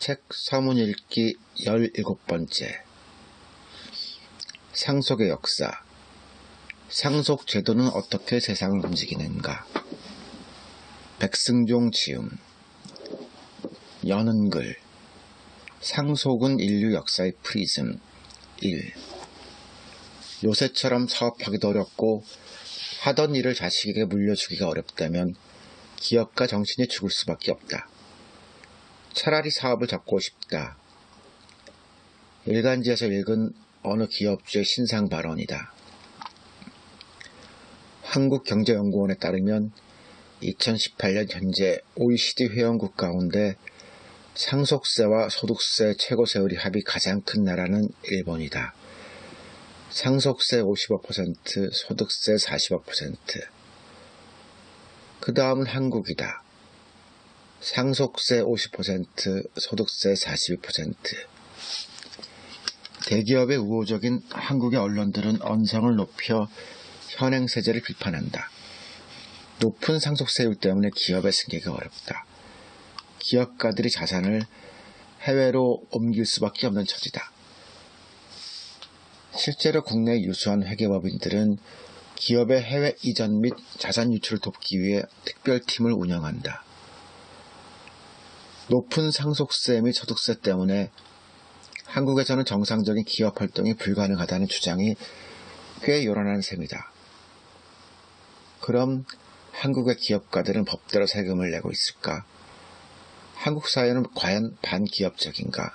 책 서문 읽기 17번째. 상속의 역사. 상속 제도는 어떻게 세상을 움직이는가? 백승종 지음. 여는 글. 상속은 인류 역사의 프리즘. 1. 요새처럼 사업하기도 어렵고 하던 일을 자식에게 물려주기가 어렵다면 기업가 정신이 죽을 수밖에 없다. 차라리 사업을 접고 싶다. 일간지에서 읽은 어느 기업주의 신상 발언이다. 한국경제연구원에 따르면 2018년 현재 OECD 회원국 가운데 상속세와 소득세 최고세율이 합이 가장 큰 나라는 일본이다. 상속세 55%, 소득세 45%. 그 다음은 한국이다. 상속세 50%, 소득세 42%. 대기업의 우호적인 한국의 언론들은 언성을 높여 현행세제를 비판한다. 높은 상속세율 때문에 기업의 승계가 어렵다. 기업가들이 자산을 해외로 옮길 수밖에 없는 처지다. 실제로 국내 유수한 회계법인들은 기업의 해외 이전 및 자산 유출을 돕기 위해 특별팀을 운영한다. 높은 상속세 및 소득세 때문에 한국에서는 정상적인 기업 활동이 불가능하다는 주장이 꽤 요란한 셈이다. 그럼 한국의 기업가들은 법대로 세금을 내고 있을까? 한국 사회는 과연 반기업적인가?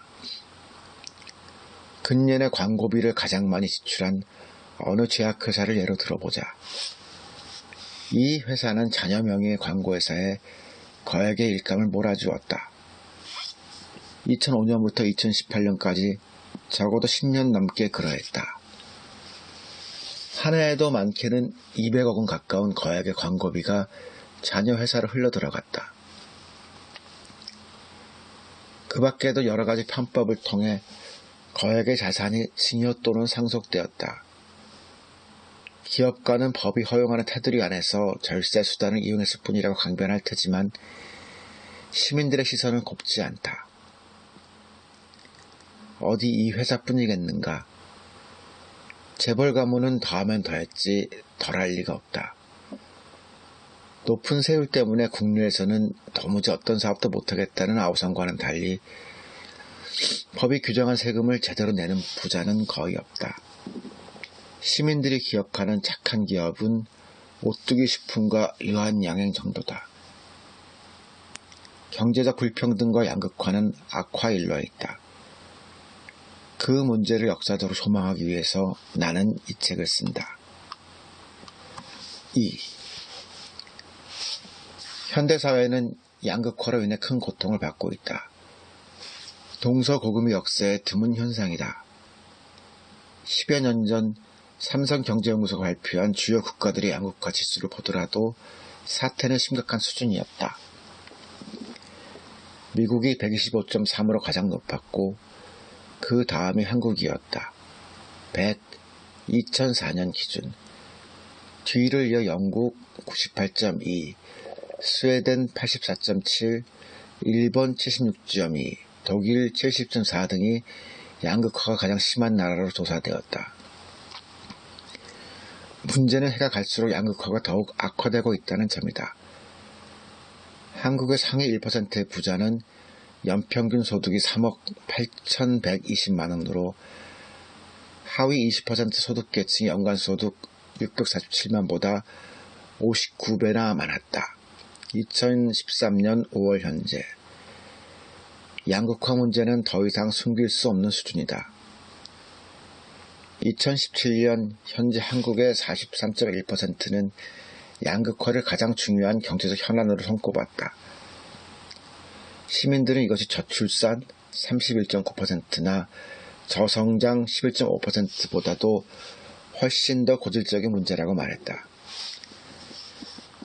근년에 광고비를 가장 많이 지출한 어느 제약회사를 예로 들어보자. 이 회사는 자녀 명의의 광고회사에 거액의 일감을 몰아주었다. 2005년부터 2018년까지 적어도 10년 넘게 그러했다. 한 해에도 많게는 200억 원 가까운 거액의 광고비가 자녀 회사로 흘러들어갔다. 그 밖에도 여러 가지 편법을 통해 거액의 자산이 증여 또는 상속되었다. 기업가는 법이 허용하는 테두리 안에서 절세 수단을 이용했을 뿐이라고 강변할 테지만 시민들의 시선은 곱지 않다. 어디 이 회사뿐이겠는가? 재벌 가문은 더하면 더했지 덜할 리가 없다. 높은 세율 때문에 국내에서는 도무지 어떤 사업도 못하겠다는 아우성과는 달리 법이 규정한 세금을 제대로 내는 부자는 거의 없다. 시민들이 기억하는 착한 기업은 오뚜기 식품과 유한양행 정도다. 경제적 불평등과 양극화는 악화일로에 있다. 그 문제를 역사적으로 소망하기 위해서 나는 이 책을 쓴다. 2. 현대사회는 양극화로 인해 큰 고통을 받고 있다. 동서고금의 역사의 드문 현상이다. 10여 년 전 삼성경제연구소가 발표한 주요 국가들의 양극화 지수를 보더라도 사태는 심각한 수준이었다. 미국이 125.3으로 가장 높았고 그 다음이 한국이었다. 100, 2004년 기준. 뒤를 이어 영국 98.2, 스웨덴 84.7, 일본 76.2, 독일 70.4 등이 양극화가 가장 심한 나라로 조사되었다. 문제는 해가 갈수록 양극화가 더욱 악화되고 있다는 점이다. 한국의 상위 1%의 부자는 연평균 소득이 3억 8,120만원으로 하위 20% 소득계층의 연간소득 647만보다 59배나 많았다. 2013년 5월 현재. 양극화 문제는 더 이상 숨길 수 없는 수준이다. 2017년 현재 한국의 43.1%는 양극화를 가장 중요한 경제적 현안으로 손꼽았다. 시민들은 이것이 저출산 31.9%나 저성장 11.5%보다도 훨씬 더 고질적인 문제라고 말했다.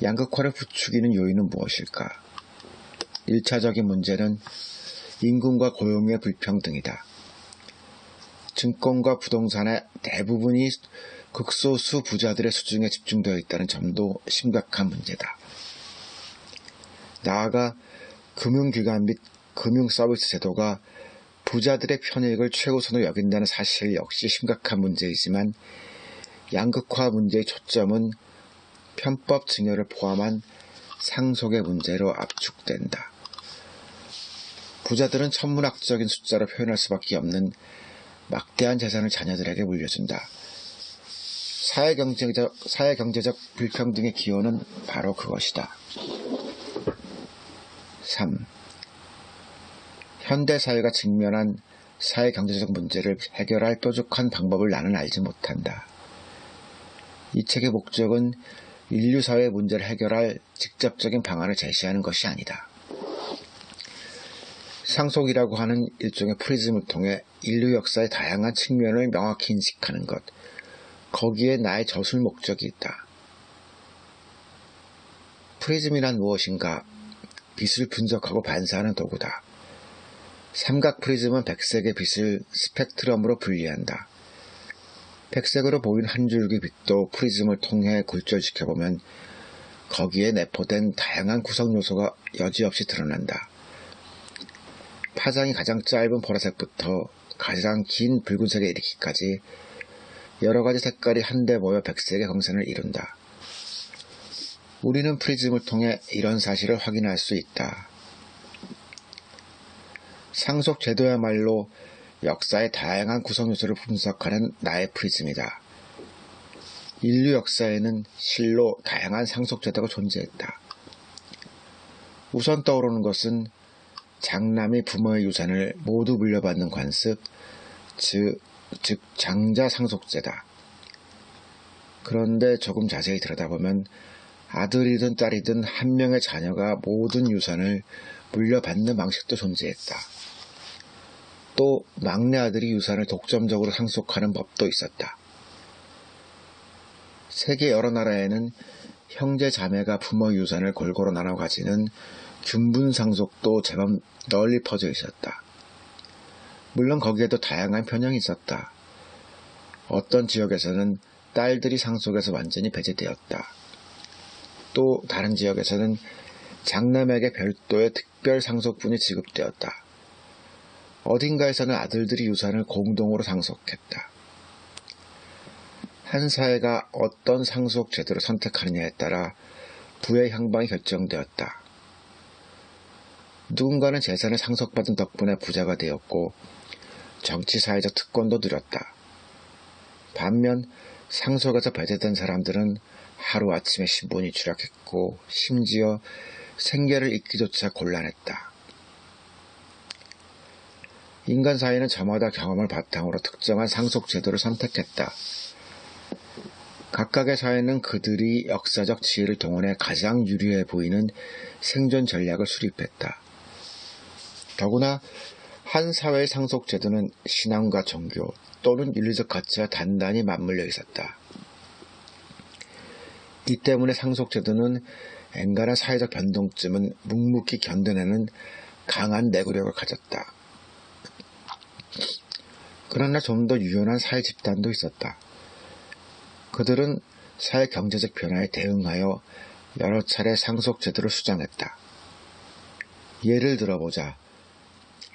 양극화를 부추기는 요인은 무엇일까? 1차적인 문제는 임금과 고용의 불평등이다. 증권과 부동산의 대부분이 극소수 부자들의 수중에 집중되어 있다는 점도 심각한 문제다. 나아가 금융기관 및 금융 서비스 제도가 부자들의 편익을 최우선으로 여긴다는 사실 역시 심각한 문제이지만 양극화 문제의 초점은 편법 증여를 포함한 상속의 문제로 압축된다. 부자들은 천문학적인 숫자로 표현할 수밖에 없는 막대한 재산을 자녀들에게 물려준다. 사회경제적 불평등의 기원은 바로 그것이다. 3. 현대사회가 직면한 사회경제적 문제를 해결할 뾰족한 방법을 나는 알지 못한다. 이 책의 목적은 인류사회의 문제를 해결할 직접적인 방안을 제시하는 것이 아니다. 상속이라고 하는 일종의 프리즘을 통해 인류 역사의 다양한 측면을 명확히 인식하는 것, 거기에 나의 저술 목적이 있다. 프리즘이란 무엇인가? 빛을 분석하고 반사하는 도구다. 삼각 프리즘은 백색의 빛을 스펙트럼으로 분리한다. 백색으로 보이는 한 줄기 빛도 프리즘을 통해 굴절시켜보면 거기에 내포된 다양한 구성 요소가 여지없이 드러난다. 파장이 가장 짧은 보라색부터 가장 긴 붉은색에 이르기까지 여러 가지 색깔이 한데 모여 백색의 광선을 이룬다. 우리는 프리즘을 통해 이런 사실을 확인할 수 있다. 상속 제도야말로 역사의 다양한 구성 요소를 분석하는 나의 프리즘이다. 인류 역사에는 실로 다양한 상속 제도가 존재했다. 우선 떠오르는 것은 장남이 부모의 유산을 모두 물려받는 관습, 즉 장자 상속제다. 그런데 조금 자세히 들여다보면 아들이든 딸이든 한 명의 자녀가 모든 유산을 물려받는 방식도 존재했다. 또 막내 아들이 유산을 독점적으로 상속하는 법도 있었다. 세계 여러 나라에는 형제 자매가 부모의 유산을 골고루 나눠 가지는 균분 상속도 제법 널리 퍼져 있었다. 물론 거기에도 다양한 편향이 있었다. 어떤 지역에서는 딸들이 상속에서 완전히 배제되었다. 또 다른 지역에서는 장남에게 별도의 특별 상속분이 지급되었다. 어딘가에서는 아들들이 유산을 공동으로 상속했다. 한 사회가 어떤 상속 제도를 선택하느냐에 따라 부의 향방이 결정되었다. 누군가는 재산을 상속받은 덕분에 부자가 되었고 정치-사회적 특권도 누렸다. 반면 상속에서 배제된 사람들은 하루아침에 신분이 추락했고 심지어 생계를 잇기조차 곤란했다. 인간 사회는 저마다 경험을 바탕으로 특정한 상속 제도를 선택했다. 각각의 사회는 그들이 역사적 지혜를 동원해 가장 유리해 보이는 생존 전략을 수립했다. 더구나 한 사회의 상속 제도는 신앙과 종교 또는 윤리적 가치와 단단히 맞물려 있었다. 이 때문에 상속 제도는 엔간한 사회적 변동쯤은 묵묵히 견뎌내는 강한 내구력을 가졌다. 그러나 좀 더 유연한 사회 집단도 있었다. 그들은 사회 경제적 변화에 대응하여 여러 차례 상속 제도를 수정했다. 예를 들어보자.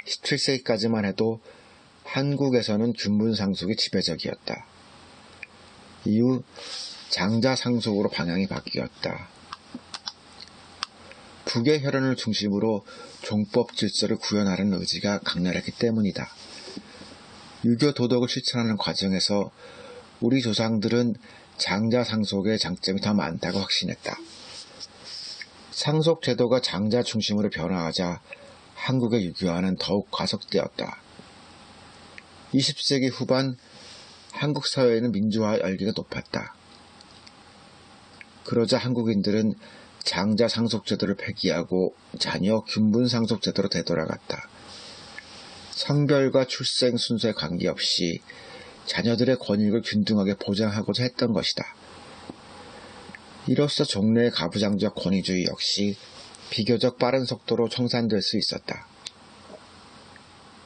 17세기까지만 해도 한국에서는 균분 상속이 지배적이었다. 이후 장자 상속으로 방향이 바뀌었다. 북의 혈연을 중심으로 종법 질서를 구현하려는 의지가 강렬했기 때문이다. 유교 도덕을 실천하는 과정에서 우리 조상들은 장자 상속의 장점이 더 많다고 확신했다. 상속 제도가 장자 중심으로 변화하자 한국의 유교화는 더욱 가속되었다. 20세기 후반 한국 사회에는 민주화 열기가 높았다. 그러자 한국인들은 장자 상속 제도를 폐기하고 자녀 균분 상속 제도로 되돌아갔다. 성별과 출생 순서에 관계없이 자녀들의 권익을 균등하게 보장하고자 했던 것이다. 이로써 종래의 가부장적 권위주의 역시 비교적 빠른 속도로 청산될 수 있었다.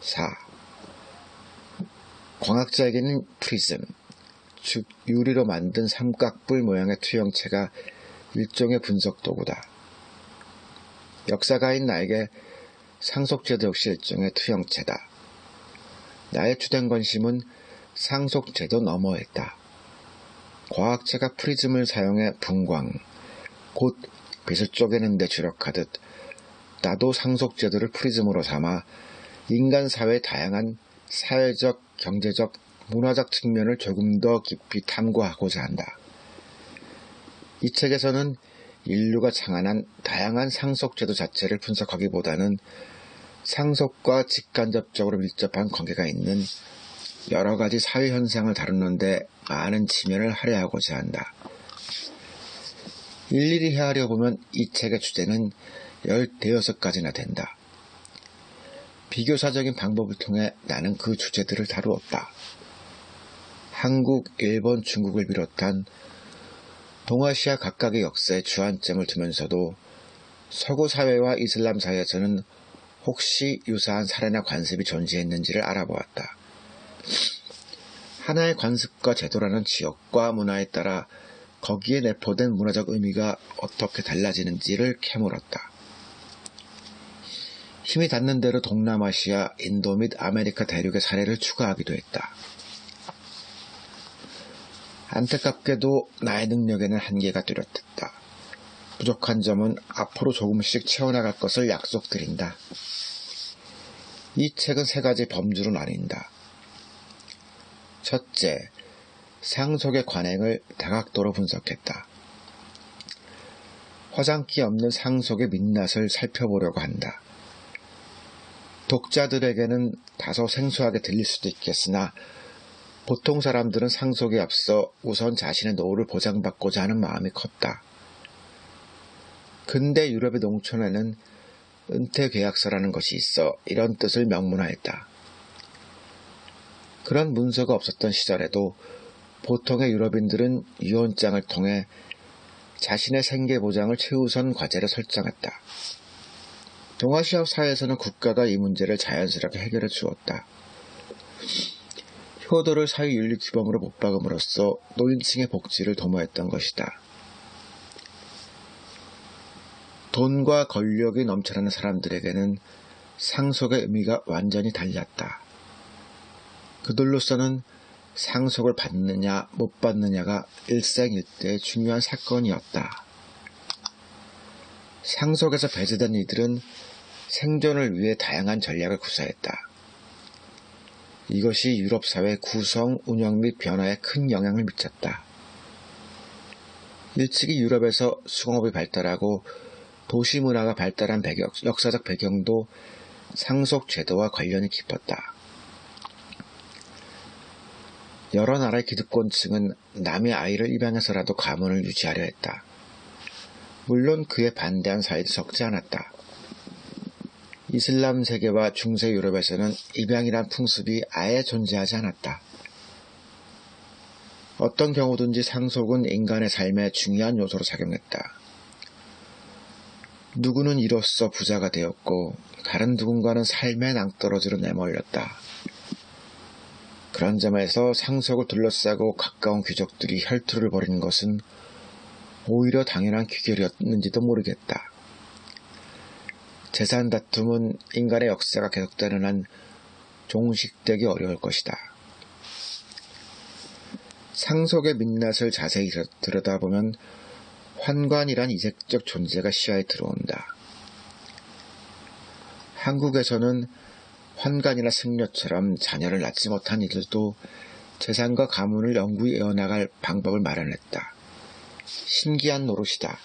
4. 광학자에게는 프리즘, 즉 유리로 만든 삼각뿔 모양의 투영체가 일종의 분석 도구다. 역사가인 나에게 상속제도 역시 일종의 투영체다. 나의 주된 관심은 상속제도 너머였다. 과학자가 프리즘을 사용해 분광, 곧 빛을 쪼개는 데 주력하듯 나도 상속제도를 프리즘으로 삼아 인간 사회의 다양한 사회적, 경제적, 문화적 측면을 조금 더 깊이 탐구하고자 한다. 이 책에서는 인류가 창안한 다양한 상속제도 자체를 분석하기보다는 상속과 직간접적으로 밀접한 관계가 있는 여러 가지 사회 현상을 다루는데 많은 지면을 할애하고자 한다. 일일이 헤아려 보면 이 책의 주제는 15가지나 된다. 비교사적인 방법을 통해 나는 그 주제들을 다루었다. 한국, 일본, 중국을 비롯한 동아시아 각각의 역사에 주안점을 두면서도 서구 사회와 이슬람 사회에서는 혹시 유사한 사례나 관습이 존재했는지를 알아보았다. 하나의 관습과 제도라는 지역과 문화에 따라 거기에 내포된 문화적 의미가 어떻게 달라지는지를 캐물었다. 힘이 닿는 대로 동남아시아, 인도 및 아메리카 대륙의 사례를 추가하기도 했다. 안타깝게도 나의 능력에는 한계가 뚜렷했다. 부족한 점은 앞으로 조금씩 채워나갈 것을 약속드린다. 이 책은 3가지 범주로 나뉜다. 첫째, 상속의 관행을 다각도로 분석했다. 화장기 없는 상속의 민낯을 살펴보려고 한다. 독자들에게는 다소 생소하게 들릴 수도 있겠으나 보통 사람들은 상속에 앞서 우선 자신의 노후를 보장받고자 하는 마음이 컸다. 근대 유럽의 농촌에는 은퇴계약서라는 것이 있어 이런 뜻을 명문화했다. 그런 문서가 없었던 시절에도 보통의 유럽인들은 유언장을 통해 자신의 생계보장을 최우선 과제로 설정했다. 동아시아 사회에서는 국가가 이 문제를 자연스럽게 해결해 주었다. 효도를 사회윤리 규범으로 못 박음으로써 노인층의 복지를 도모했던 것이다. 돈과 권력이 넘쳐나는 사람들에게는 상속의 의미가 완전히 달랐다. 그들로서는 상속을 받느냐 못 받느냐가 일생일대의 중요한 사건이었다. 상속에서 배제된 이들은 생존을 위해 다양한 전략을 구사했다. 이것이 유럽 사회 구성, 운영 및 변화에 큰 영향을 미쳤다. 일찍이 유럽에서 수공업이 발달하고 도시 문화가 발달한 역사적 배경도 상속 제도와 관련이 깊었다. 여러 나라의 기득권층은 남의 아이를 입양해서라도 가문을 유지하려 했다. 물론 그에 반대한 사회도 적지 않았다. 이슬람 세계와 중세 유럽에서는 입양이란 풍습이 아예 존재하지 않았다. 어떤 경우든지 상속은 인간의 삶에 중요한 요소로 작용했다. 누구는 이로써 부자가 되었고 다른 누군가는 삶의 낭떠러지로 내몰렸다. 그런 점에서 상속을 둘러싸고 가까운 귀족들이 혈투를 벌이는 것은 오히려 당연한 귀결이었는지도 모르겠다. 재산 다툼은 인간의 역사가 계속되는 한 종식되기 어려울 것이다. 상속의 민낯을 자세히 들여다보면 환관이란 이색적 존재가 시야에 들어온다. 한국에서는 환관이나 승려처럼 자녀를 낳지 못한 이들도 재산과 가문을 영구히 이어나갈 방법을 마련했다. 신기한 노릇이다.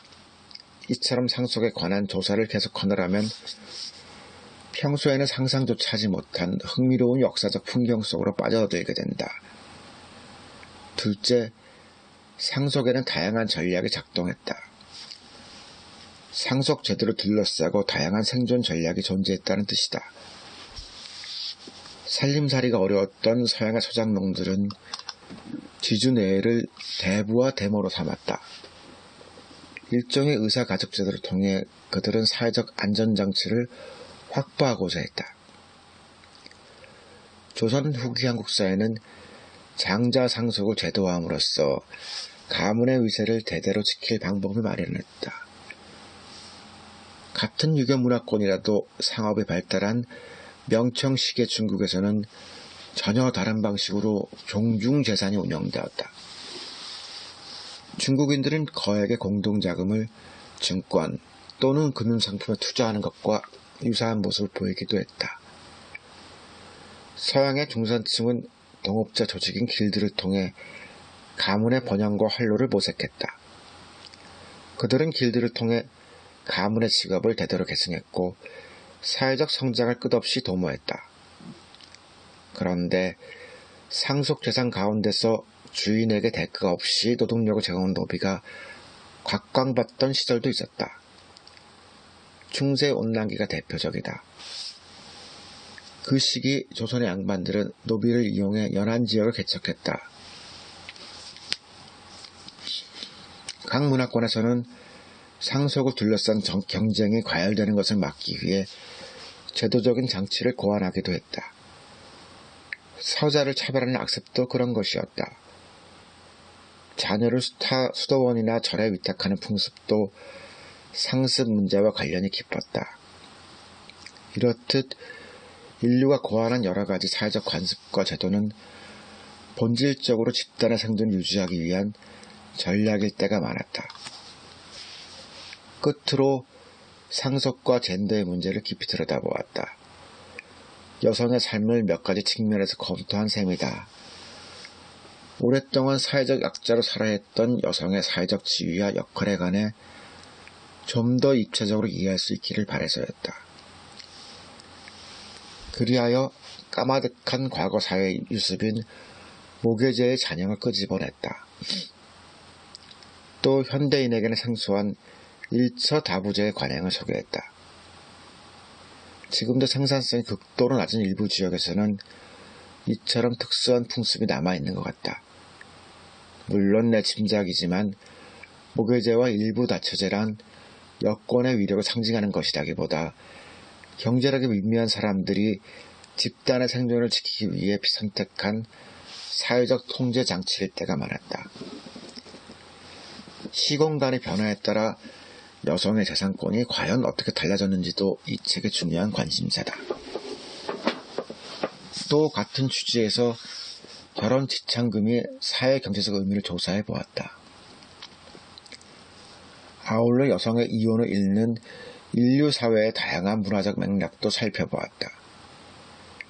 이처럼 상속에 관한 조사를 계속하느라면 평소에는 상상조차 하지 못한 흥미로운 역사적 풍경 속으로 빠져들게 된다. 둘째, 상속에는 다양한 전략이 작동했다. 상속 제도를 둘러싸고 다양한 생존 전략이 존재했다는 뜻이다. 살림살이가 어려웠던 서양의 소작농들은 지주내외를 대부와 대모로 삼았다. 일종의 의사가족제도를 통해 그들은 사회적 안전장치를 확보하고자 했다. 조선 후기 한국 사회는 장자 상속을 제도화함으로써 가문의 위세를 대대로 지킬 방법을 마련했다. 같은 유교 문화권이라도 상업이 발달한 명청시계 중국에서는 전혀 다른 방식으로 종중재산이 운영되었다. 중국인들은 거액의 공동자금을 증권 또는 금융상품에 투자하는 것과 유사한 모습을 보이기도 했다. 서양의 중산층은 동업자 조직인 길드를 통해 가문의 번영과 활로를 모색했다. 그들은 길드를 통해 가문의 직업을 대대로 계승했고 사회적 성장을 끝없이 도모했다. 그런데 상속재산 가운데서 주인에게 대가 없이 노동력을 제공하는 노비가 곽광받던 시절도 있었다. 중세 온난기가 대표적이다. 그 시기 조선의 양반들은 노비를 이용해 연안 지역을 개척했다. 각 문화권에서는 상속을 둘러싼 경쟁이 과열되는 것을 막기 위해 제도적인 장치를 고안하기도 했다. 서자를 차별하는 악습도 그런 것이었다. 자녀를 수도원이나 절에 위탁하는 풍습도 상습 문제와 관련이 깊었다. 이렇듯 인류가 고안한 여러 가지 사회적 관습과 제도는 본질적으로 집단의 생존을 유지하기 위한 전략일 때가 많았다. 끝으로 상속과 젠더의 문제를 깊이 들여다보았다. 여성의 삶을 몇 가지 측면에서 검토한 셈이다. 오랫동안 사회적 약자로 살아야 했던 여성의 사회적 지위와 역할에 관해 좀 더 입체적으로 이해할 수 있기를 바라서였다. 그리하여 까마득한 과거 사회의 유습인 모계제의 잔영을 끄집어냈다. 또 현대인에게는 생소한 일처다부제의 관행을 소개했다. 지금도 생산성이 극도로 낮은 일부 지역에서는 이처럼 특수한 풍습이 남아있는 것 같다. 물론 내 짐작이지만 모계제와 일부 다처제란 여권의 위력을 상징하는 것이라기보다 경제력이 미미한 사람들이 집단의 생존을 지키기 위해 선택한 사회적 통제 장치일 때가 많았다. 시공간의 변화에 따라 여성의 재산권이 과연 어떻게 달라졌는지도 이 책의 중요한 관심사다. 또 같은 취지에서 결혼 지참금이 사회 경제적 의미를 조사해 보았다. 아울러 여성의 이혼을 잇는 인류 사회의 다양한 문화적 맥락도 살펴보았다.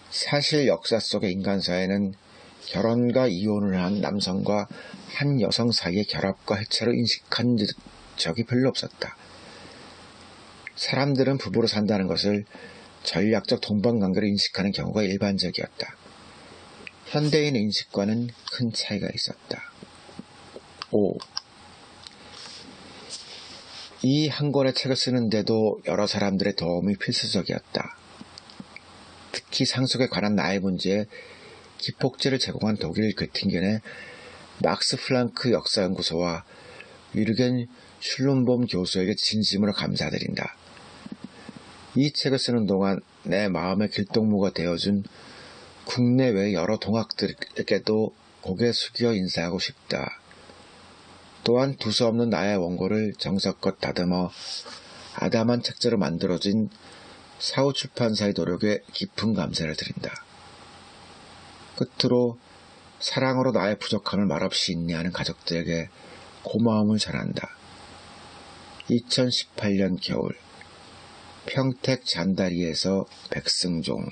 사실 역사 속의 인간사회는 결혼과 이혼을 한 남성과 한 여성 사이의 결합과 해체로 인식한 적이 별로 없었다. 사람들은 부부로 산다는 것을 전략적 동반관계로 인식하는 경우가 일반적이었다. 현대인 인식과는 큰 차이가 있었다. 5. 이 한 권의 책을 쓰는데도 여러 사람들의 도움이 필수적이었다. 특히 상속에 관한 나의 문제에 기폭제를 제공한 독일 göttingen의 막스 플랑크 역사연구소와 위르겐 슐룸봄 교수에게 진심으로 감사드린다. 이 책을 쓰는 동안 내 마음의 길동무가 되어준 국내외 여러 동학들에게도 고개 숙여 인사하고 싶다. 또한 두서없는 나의 원고를 정성껏 다듬어 아담한 책자로 만들어진 사후출판사의 노력에 깊은 감사를 드린다. 끝으로 사랑으로 나의 부족함을 말없이 인내하는 가족들에게 고마움을 전한다. 2018년 겨울 평택 잔다리에서 백승종